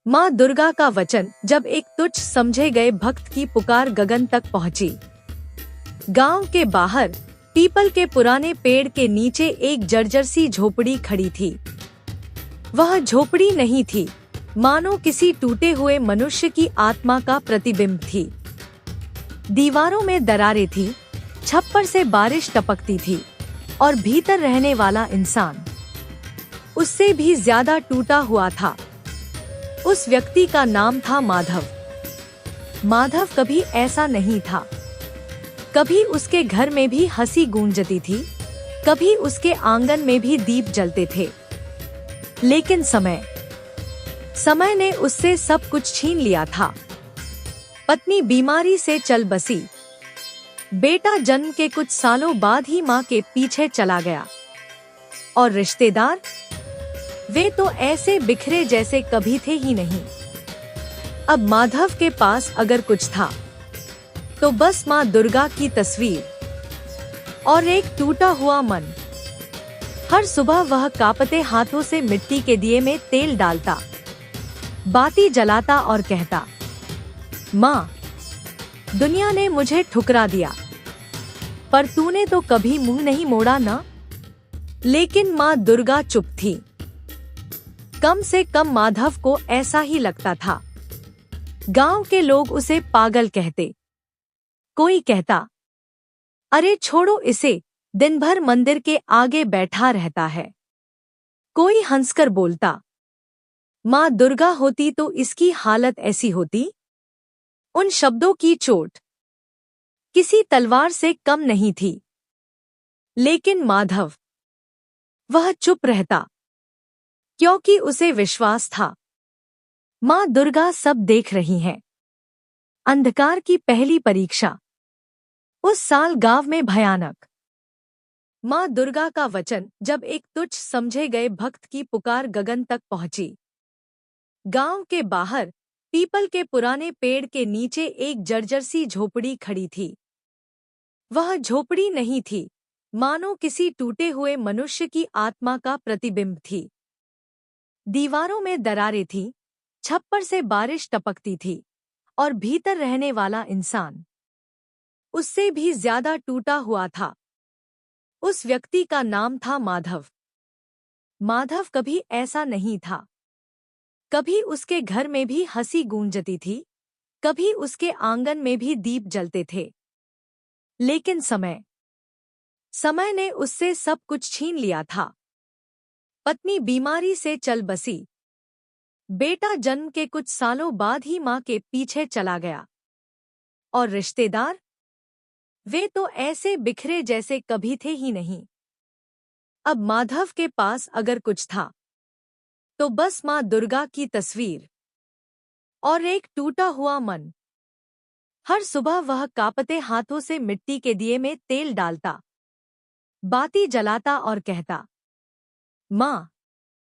माँ दुर्गा का वचन जब एक तुच्छ समझे गए भक्त की पुकार गगन तक पहुंची। गांव के बाहर पीपल के पुराने पेड़ के नीचे एक जर्जर सी झोपड़ी खड़ी थी। वह झोपड़ी नहीं थी, मानो किसी टूटे हुए मनुष्य की आत्मा का प्रतिबिंब थी। दीवारों में दरारें थी, छप्पर से बारिश टपकती थी और भीतर रहने वाला इंसान उससे भी ज्यादा टूटा हुआ था। उस व्यक्ति का नाम था माधव। माधव कभी ऐसा नहीं था। कभी उसके घर में भी हंसी गूंजती थी, कभी उसके आंगन में भी दीप जलते थे। लेकिन समय ने उससे सब कुछ छीन लिया था। पत्नी बीमारी से चल बसी, बेटा जन्म के कुछ सालों बाद ही मां के पीछे चला गया, और रिश्तेदार वे तो ऐसे बिखरे जैसे कभी थे ही नहीं। अब माधव के पास अगर कुछ था तो बस मां दुर्गा की तस्वीर और एक टूटा हुआ मन। हर सुबह वह कांपते हाथों से मिट्टी के दिए में तेल डालता, बाती जलाता और कहता, मां, दुनिया ने मुझे ठुकरा दिया, पर तूने तो कभी मुंह नहीं मोड़ा ना। लेकिन मां दुर्गा चुप थी। कम से कम माधव को ऐसा ही लगता था। गांव के लोग उसे पागल कहते। कोई कहता, अरे छोड़ो इसे, दिन भर मंदिर के आगे बैठा रहता है। कोई हंसकर बोलता, मां दुर्गा होती तो इसकी हालत ऐसी होती। उन शब्दों की चोट किसी तलवार से कम नहीं थी। लेकिन माधव, वह चुप रहता, क्योंकि उसे विश्वास था, मां दुर्गा सब देख रही हैं। अंधकार की पहली परीक्षा। उस साल गांव में भयानक। मां दुर्गा का वचन जब एक तुच्छ समझे गए भक्त की पुकार गगन तक पहुंची। गांव के बाहर पीपल के पुराने पेड़ के नीचे एक जर्जर सी झोपड़ी खड़ी थी। वह झोपड़ी नहीं थी, मानो किसी टूटे हुए मनुष्य की आत्मा का प्रतिबिंब थी। दीवारों में दरारें थीं, छप्पर से बारिश टपकती थी और भीतर रहने वाला इंसान उससे भी ज्यादा टूटा हुआ था। उस व्यक्ति का नाम था माधव। माधव कभी ऐसा नहीं था। कभी उसके घर में भी हंसी गूंजती थी, कभी उसके आंगन में भी दीप जलते थे। लेकिन समय ने उससे सब कुछ छीन लिया था। पत्नी बीमारी से चल बसी, बेटा जन्म के कुछ सालों बाद ही मां के पीछे चला गया, और रिश्तेदार वे तो ऐसे बिखरे जैसे कभी थे ही नहीं। अब माधव के पास अगर कुछ था तो बस मां दुर्गा की तस्वीर और एक टूटा हुआ मन। हर सुबह वह कांपते हाथों से मिट्टी के दिए में तेल डालता, बाती जलाता और कहता, मां,